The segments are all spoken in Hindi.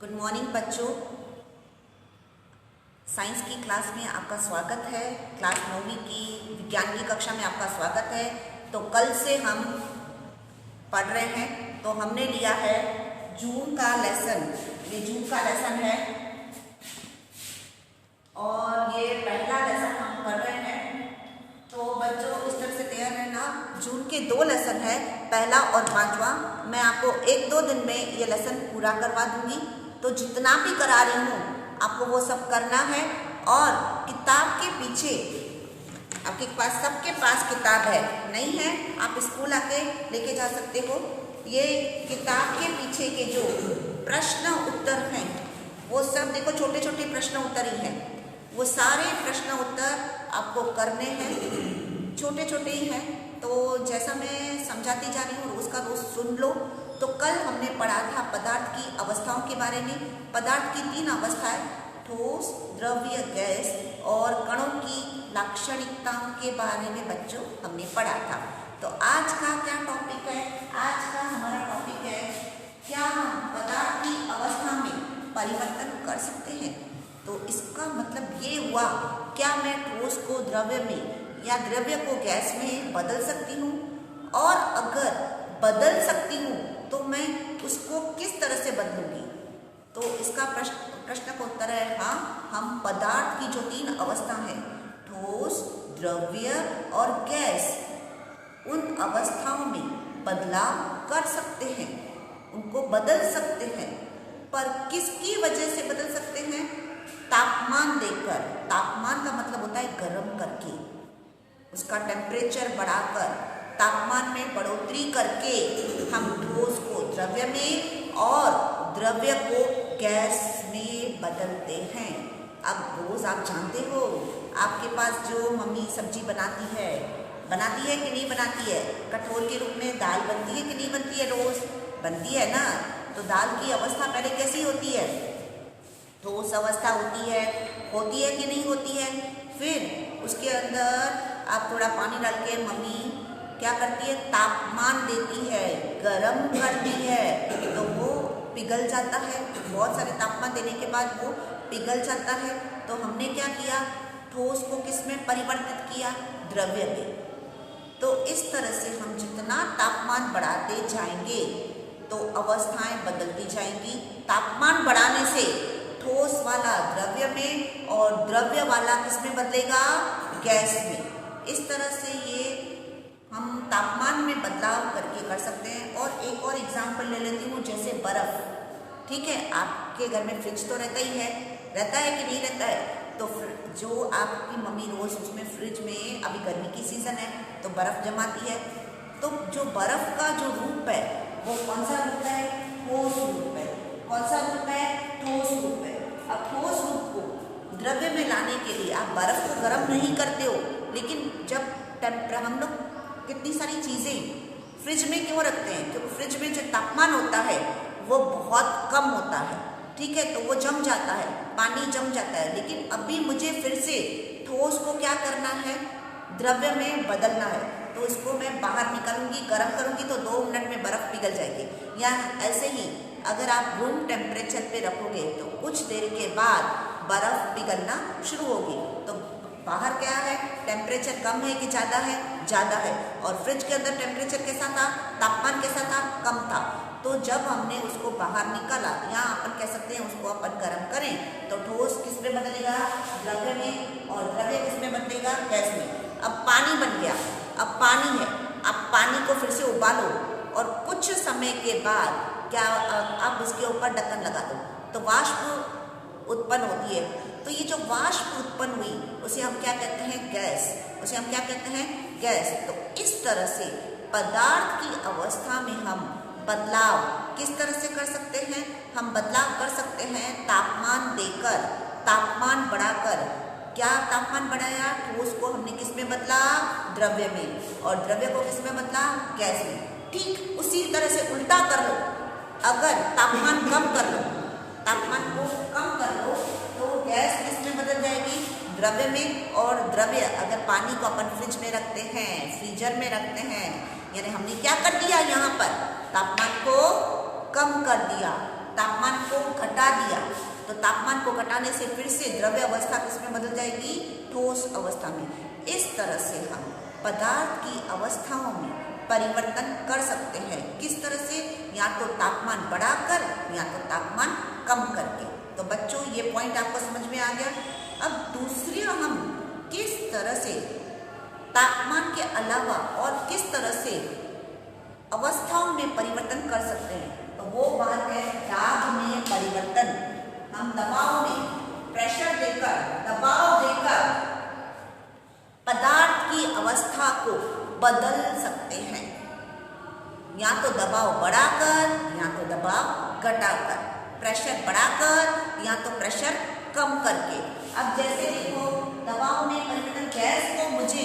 गुड मॉर्निंग बच्चों। साइंस की क्लास में आपका स्वागत है। क्लास 9वीं की विज्ञान की कक्षा में आपका स्वागत है। तो कल से हम पढ़ रहे हैं, तो हमने लिया है जून का लेसन। ये जून का लेसन है और ये पहला लेसन हम पढ़ रहे हैं। तो बच्चों इस तरह से तैयार रहना। जून के 2 लेसन है, पहला और 5वां। मैं आपको 1-2 दिन में ये लेसन पूरा करवा दूंगी। तो जितना भी करा रही हूँ आपको वो सब करना है। और किताब के पीछे आपके पास, सबके पास किताब है, नहीं है आप स्कूल आके लेके जा सकते हो। ये किताब के पीछे के जो प्रश्न उत्तर हैं वो सब देखो, छोटे छोटे प्रश्न उत्तर ही हैं। वो सारे प्रश्न उत्तर आपको करने हैं, छोटे छोटे ही हैं। तो जैसा मैं समझाती जा रही हूँ रोज़ का रोज़ सुन लो। तो कल हमने पढ़ा था पदार्थ की अवस्थाओं के बारे में। पदार्थ की 3 अवस्थाएं, ठोस, द्रव्य, गैस और कणों की लाक्षणिकताओं के बारे में बच्चों हमने पढ़ा था। तो आज का क्या टॉपिक है? आज का हमारा टॉपिक है, क्या हम पदार्थ की अवस्था में परिवर्तन कर सकते हैं? तो इसका मतलब ये हुआ, क्या मैं ठोस को द्रव्य में या द्रव्य को गैस में बदल सकती हूँ? और अगर बदल सकती हूँ तो मैं उसको किस तरह से बदलूंगी? तो इसका प्रश्न का उत्तर है हाँ, हम पदार्थ की जो 3 अवस्था है, ठोस, द्रव्य और गैस, उन अवस्थाओं में बदलाव कर सकते हैं, उनको बदल सकते हैं। पर किसकी वजह से बदल सकते हैं? तापमान देकर। तापमान का मतलब होता है गर्म करके, उसका टेम्परेचर बढ़ाकर, तापमान में बढ़ोतरी करके हम ठोस को द्रव्य में और द्रव्य को गैस में बदलते हैं। अब रोज आप जानते हो, आपके पास जो मम्मी सब्जी बनाती है कि नहीं बनाती है? कठोर के रूप में दाल बनती है कि नहीं बनती है? रोज बनती है ना। तो दाल की अवस्था पहले कैसी होती है? ठोस अवस्था होती है कि नहीं होती है? फिर उसके अंदर आप थोड़ा पानी डाल के मम्मी क्या करती है? तापमान देती है, गर्म करती है, तो वो पिघल जाता है। बहुत सारे तापमान देने के बाद वो पिघल जाता है। तो हमने क्या किया? ठोस को किस में परिवर्तित किया? द्रव्य में। तो इस तरह से हम जितना तापमान बढ़ाते जाएंगे तो अवस्थाएं बदलती जाएंगी। तापमान बढ़ाने से ठोस वाला द्रव्य में और द्रव्य वाला किस में बदलेगा? गैस में। इस तरह से ये हम तापमान में बदलाव करके कर सकते हैं। और एक और एग्जाम्पल ले लेती हूँ, जैसे बर्फ। ठीक है, आपके घर में फ्रिज तो रहता ही है, रहता है कि नहीं रहता है? तो जो आपकी मम्मी रोज उसमें फ्रिज में, अभी गर्मी की सीजन है तो बर्फ जमाती है। तो जो बर्फ का जो रूप है वो कौन सा रूप है? ठोस रूप है। कौन सा रूप है? ठोस रूप है। अब ठोस रूप को द्रव्य में लाने के लिए आप बर्फ को गर्म नहीं करते हो, लेकिन जब हम लोग कितनी सारी चीज़ें फ्रिज में क्यों रखते हैं? क्योंकि फ्रिज में जो तापमान होता है वो बहुत कम होता है। ठीक है, तो वो जम जाता है, पानी जम जाता है। लेकिन अभी मुझे फिर से ठोस को क्या करना है? द्रव्य में बदलना है। तो इसको मैं बाहर निकालूंगी, गर्म करूंगी तो 2 मिनट में बर्फ पिघल जाएगी। या ऐसे ही अगर आप रूम टेम्परेचर पे रखोगे तो कुछ देर के बाद बर्फ पिघलना शुरू होगी। तो बाहर क्या है? टेम्परेचर कम है कि ज़्यादा है? ज़्यादा है। और फ्रिज के अंदर टेम्परेचर कैसा था? तापमान कैसा था? कम था। तो जब हमने उसको बाहर निकाला, यहाँ अपन कह सकते हैं उसको अपन गर्म करें, तो ठोस किस में बदलेगा? द्रव्य में। और द्रव्य किस में बदलेगा? गैस में। अब पानी बन गया, अब पानी है, अब पानी को फिर से उबालो और कुछ समय के बाद क्या आप उसके ऊपर ढक्कन लगा दो तो वाष्प उत्पन्न होती है। तो ये जो वाष्प उत्पन्न हुई उसे हम क्या कहते हैं? गैस। उसे हम क्या कहते हैं? गैस। तो इस तरह से पदार्थ की अवस्था में हम बदलाव किस तरह से कर सकते हैं? हम बदलाव कर सकते हैं तापमान देकर, तापमान बढ़ाकर। क्या तापमान बढ़ाया? ठोस को हमने किस में बदला? द्रव्य में। और द्रव्य को किस में बदला? गैस में। ठीक उसी तरह से उल्टा कर लो। अगर तापमान कम कर लो, तापमान को कम कर लो तो गैस किस में बदल जाएगी? द्रव्य में। और द्रव्य, अगर पानी को अपन फ्रिज में रखते हैं, फ्रीजर में रखते हैं, यानी हमने क्या कर दिया? यहाँ पर तापमान को कम कर दिया, तापमान को घटा घटा दिया तो तापमान को घटाने से फिर से द्रव्य अवस्था किसमें बदल जाएगी? ठोस अवस्था में। इस तरह से हम पदार्थ की अवस्थाओं में परिवर्तन कर सकते हैं। किस तरह से? या तो तापमान बढ़ाकर या तो तापमान कम करके। तो बच्चों ये पॉइंट आपको समझ में आ गया। अब दूसरी हम किस तरह से तापमान के अलावा और किस तरह से अवस्थाओं में परिवर्तन कर सकते हैं, तो वो बात है दाब में परिवर्तन। हम दबाव में प्रेशर देकर, दबाव देकर पदार्थ की अवस्था को बदल सकते हैं, या तो दबाव बढ़ाकर या तो दबाव घटाकर, प्रेशर बढ़ाकर या तो प्रेशर कम करके। अब जैसे देखो दबाव में परिवर्तन, गैस को मुझे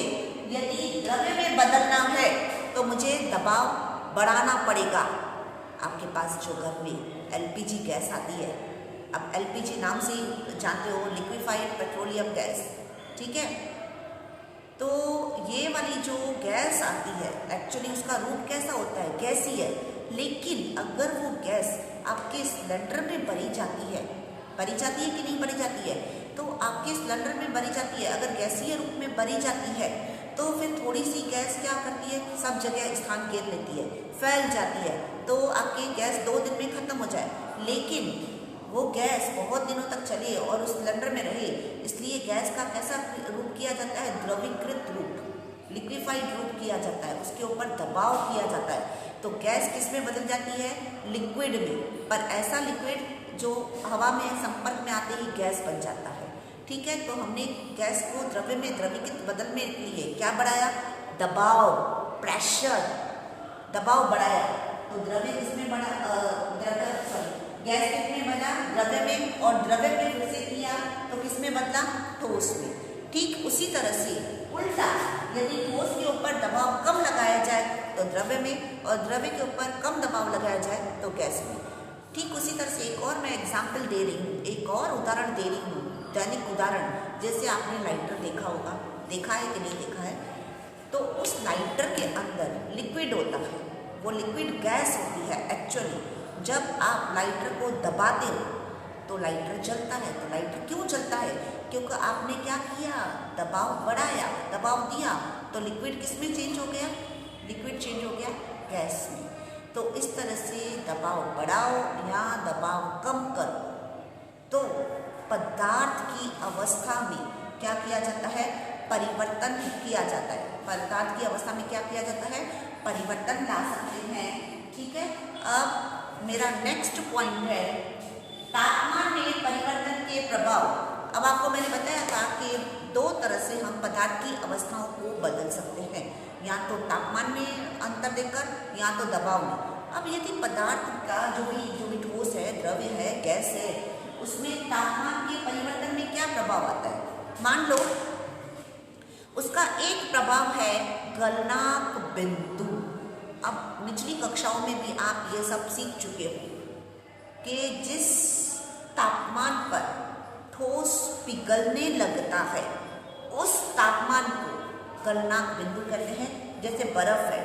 यदि द्रव्य में बदलना है तो मुझे दबाव बढ़ाना पड़ेगा। आपके पास जो घर में एलपीजी गैस आती है, अब एलपीजी नाम से ही जानते हो, लिक्विफाइड पेट्रोलियम गैस, ठीक है। तो ये वाली जो गैस आती है एक्चुअली उसका रूप कैसा होता है? गैसी है। लेकिन अगर वो गैस आपके सिलेंडर में भरी जाती है कि नहीं भरी जाती है? तो आपके सिलेंडर में भरी जाती है। अगर गैसीय रूप में भरी जाती है तो फिर थोड़ी सी गैस क्या करती है? सब जगह स्थान घेर लेती है, फैल जाती है, तो आपकी गैस 2 दिन में खत्म हो जाए। लेकिन वो गैस बहुत दिनों तक चले और उस सिलेंडर में रहे, इसलिए गैस का कैसा रूप किया जाता है? द्रवीकृत रूप, लिक्विफाइड रूप किया जाता है, उसके ऊपर दबाव किया जाता है। तो गैस किस में बदल जाती है? लिक्विड में। पर ऐसा लिक्विड जो हवा में संपर्क में आते ही गैस बन जाता है, ठीक है। तो हमने गैस को द्रव्य में द्रवीकृत बदलने के लिए क्या बढ़ाया? दबाव, प्रेशर, दबाव बढ़ाया। तो द्रव्य किसमें बढ़ा? गैस किसमें बना? द्रव्य में। और द्रव्य में फिर से किया तो किसमें बदला? ठोस में। ठीक उसी तरह से उल्टा, यदि ठोस के ऊपर दबाव कम लगाया जाए तो द्रव्य में, और द्रव्य के ऊपर कम दबाव लगाया जाए तो गैस में। ठीक उसी तरह से एक और मैं एग्जाम्पल दे रही हूँ, एक और उदाहरण दे रही हूँ, दैनिक उदाहरण। जैसे आपने लाइटर देखा होगा, देखा है कि नहीं देखा है? तो उस लाइटर के अंदर लिक्विड होता है, वो लिक्विड गैस होती है एक्चुअली। जब आप लाइटर को दबाते हो तो लाइटर जलता है। तो लाइटर क्यों जलता है? क्योंकि आपने क्या किया? दबाव बढ़ाया, दबाव दिया, तो लिक्विड किस में चेंज हो गया? लिक्विड चेंज हो गया गैस में। तो इस तरह से दबाव बढ़ाओ या दबाव कम करो तो पदार्थ की अवस्था में क्या किया जाता है? परिवर्तन किया जाता है। पदार्थ की अवस्था में क्या किया जाता है? परिवर्तन ला सकते हैं, ठीक है। अब मेरा नेक्स्ट पॉइंट है तापमान में परिवर्तन के प्रभाव। अब आपको मैंने बताया था कि 2 तरह से हम पदार्थ की अवस्थाओं को बदल सकते हैं, या तो तापमान में अंतर देकर या तो दबाव में। अब यदि पदार्थ का जो भी ठोस है, द्रव्य है, गैस है, उसमें तापमान के परिवर्तन में क्या प्रभाव आता है? मान लो उसका एक प्रभाव है गलनांक बिंदु। अब निचली कक्षाओं में भी आप ये सब सीख चुके हो कि जिस तापमान पर ठोस पिघलने लगता है उस तापमान को गलनांक बिंदु कहते हैं। जैसे बर्फ है,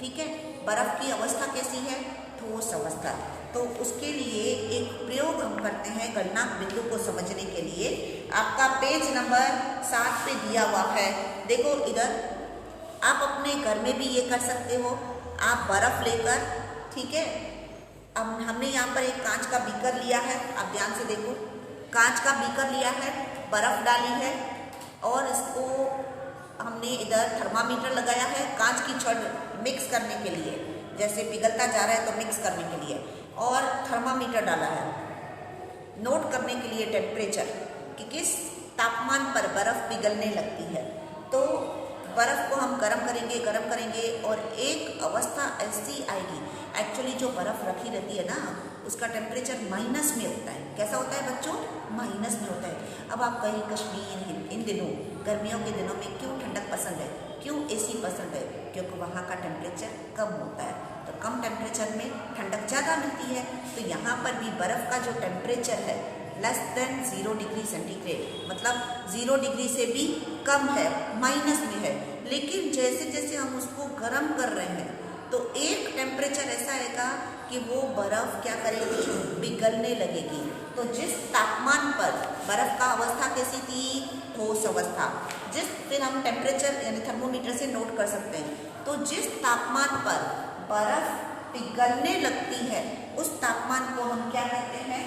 ठीक है, बर्फ की अवस्था कैसी है? ठोस अवस्था। तो उसके लिए एक प्रयोग हम करते हैं गलनांक बिंदु को समझने के लिए। आपका पेज नंबर 7 पे दिया हुआ है, देखो इधर। आप अपने घर में भी ये कर सकते हो। आप बर्फ लेकर, ठीक है, अब हमने यहाँ पर एक कांच का बीकर लिया है, आप ध्यान से देखो, कांच का बीकर लिया है, बर्फ डाली है और इसको हमने इधर थर्मामीटर लगाया है कांच की छड़ मिक्स करने के लिए, जैसे पिघलता जा रहा है तो मिक्स करने के लिए, और थर्मामीटर डाला है नोट करने के लिए टेम्परेचर कि किस तापमान पर बर्फ पिघलने लगती है। तो बर्फ को हम गर्म करेंगे और एक अवस्था ऐसी आएगी, एक्चुअली जो बर्फ रखी रहती है ना उसका टेम्परेचर माइनस में होता है। कैसा होता है बच्चों? माइनस में होता है। अब आप कहीं कश्मीर इन दिनों गर्मियों के दिनों में क्यों ठंडक पसंद है, क्यों एसी पसंद है? क्योंकि वहाँ का टेम्परेचर कम होता है, तो कम टेम्परेचर में ठंडक ज़्यादा मिलती है। तो यहाँ पर भी बर्फ़ का जो टेम्परेचर है लेस देन 0 डिग्री सेंटीग्रेड, मतलब 0 डिग्री से भी कम है, माइनस में है। लेकिन जैसे जैसे हम उसको गर्म कर रहे हैं तो एक टेम्परेचर ऐसा आएगा कि वो बर्फ क्या करेगी, पिघलने लगेगी। तो जिस तापमान पर बर्फ का अवस्था कैसी थी, ठोस अवस्था, फिर हम टेम्परेचर यानी थर्मोमीटर से नोट कर सकते हैं। तो जिस तापमान पर बर्फ पिघलने लगती है उस तापमान को हम क्या कहते हैं,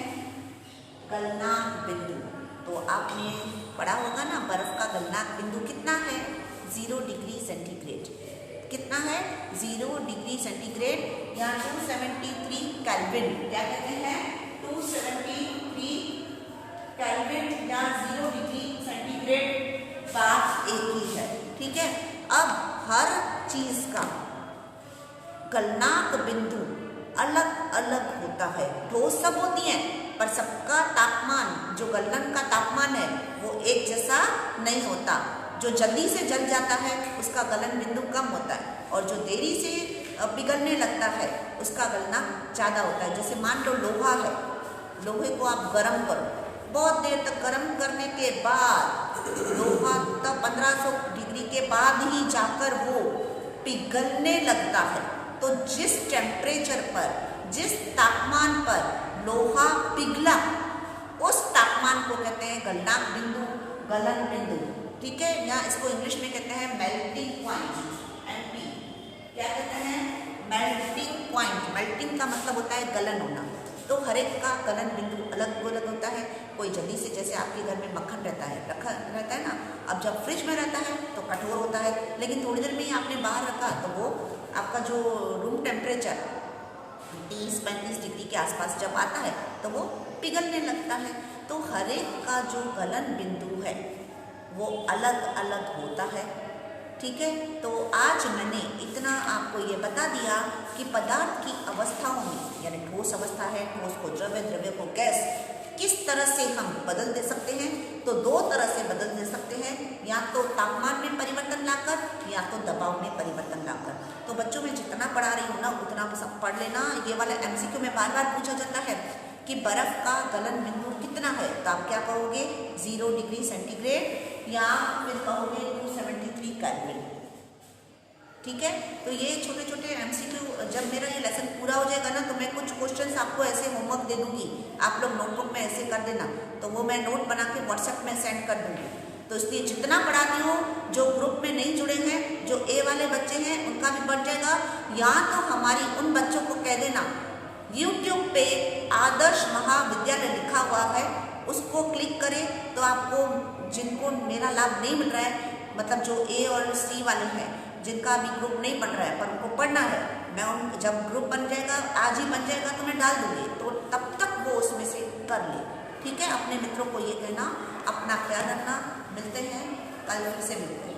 गलनांक बिंदु। तो आपने पढ़ा होगा ना, बर्फ का गलनांक बिंदु कितना है, 0 डिग्री सेंटीग्रेड। कितना है, 0 डिग्री सेंटीग्रेड या 273 केल्विन। क्या कहते हैं, 273 केल्विन या 0 डिग्री सेंटीग्रेड, बात एक ही है। ठीक है। अब हर चीज का गलनांक बिंदु अलग अलग होता है। ठोस सब होती हैं पर सबका तापमान, जो गलन का तापमान है वो एक जैसा नहीं होता। जो जल्दी से जल जाता है उसका गलन बिंदु कम होता है और जो देरी से पिघलने लगता है उसका गलनांक ज़्यादा होता है। जैसे मान लो लोहा है, लोहे को आप गर्म करो, बहुत देर तक गर्म करने के बाद लोहा तब 1500 डिग्री के बाद ही जाकर वो पिघलने लगता है। तो जिस टेम्परेचर पर, जिस तापमान पर लोहा पिघला उस तापमान को कहते हैं गलनांक बिंदु, गलन बिंदु। ठीक है, या इसको इंग्लिश में कहते हैं मेल्टिंग पॉइंट, एमपी। क्या कहते हैं, मेल्टिंग पॉइंट। मेल्टिंग का मतलब होता है गलन होना। तो हर एक का गलन बिंदु अलग अलग होता है। कोई जल्दी से, जैसे आपके घर में मक्खन रखा रहता है ना, अब जब फ्रिज में रहता है तो कठोर होता है, लेकिन थोड़ी देर में ही आपने बाहर रखा तो वो आपका जो रूम टेम्परेचर 30-35 डिग्री के आसपास जब आता है तो वो पिघलने लगता है। तो हर एक का जो गलन बिंदु है वो अलग अलग होता है। ठीक है। तो आज मैंने इतना आपको ये बता दिया कि पदार्थ की अवस्थाओं में, यानी ठोस अवस्था है, ठोस को द्रव्य, द्रव्य को गैस, किस तरह से हम बदल दे सकते हैं। तो दो तरह से बदल दे सकते हैं, या तो तापमान में परिवर्तन लाकर या तो दबाव में परिवर्तन लाकर। तो बच्चों में जितना पढ़ा रही हूँ ना उतना सब पढ़ लेना। ये वाला एमसीक्यू में बार बार पूछा जाता है कि बर्फ का गलन बिंदु कितना है, तो आप क्या कहोगे, 0 डिग्री सेंटीग्रेड या फिर कहोगे 273 केल्विन। ठीक है। तो ये छोटे छोटे एमसीक्यू, जब मेरा ये लेसन पूरा हो जाएगा ना तो मैं कुछ क्वेश्चंस आपको ऐसे होमवर्क दे दूंगी, आप लोग नोटबुक में ऐसे कर देना, तो वो मैं नोट बना के व्हाट्सएप में सेंड कर दूंगी। तो इसलिए जितना पढ़ाती हूँ, जो ग्रुप में नहीं जुड़े हैं, जो ए वाले बच्चे हैं उनका भी बढ़ जाएगा, या तो हमारी उन बच्चों को कह देना यूट्यूब पे आदर्श महाविद्यालय लिखा हुआ है उसको क्लिक करें, तो आपको, जिनको मेरा लाभ नहीं मिल रहा है, मतलब जो ए और सी वाले हैं जिनका अभी ग्रुप नहीं बन रहा है पर उनको पढ़ना है, मैं उन, जब ग्रुप बन जाएगा, आज ही बन जाएगा तो मैं डाल दूंगी, तो तब तक वो उसमें से कर ले। ठीक है। अपने मित्रों को ये कहना, अपना ख्याल रखना। मिलते हैं कल, फिर से मिलते हैं।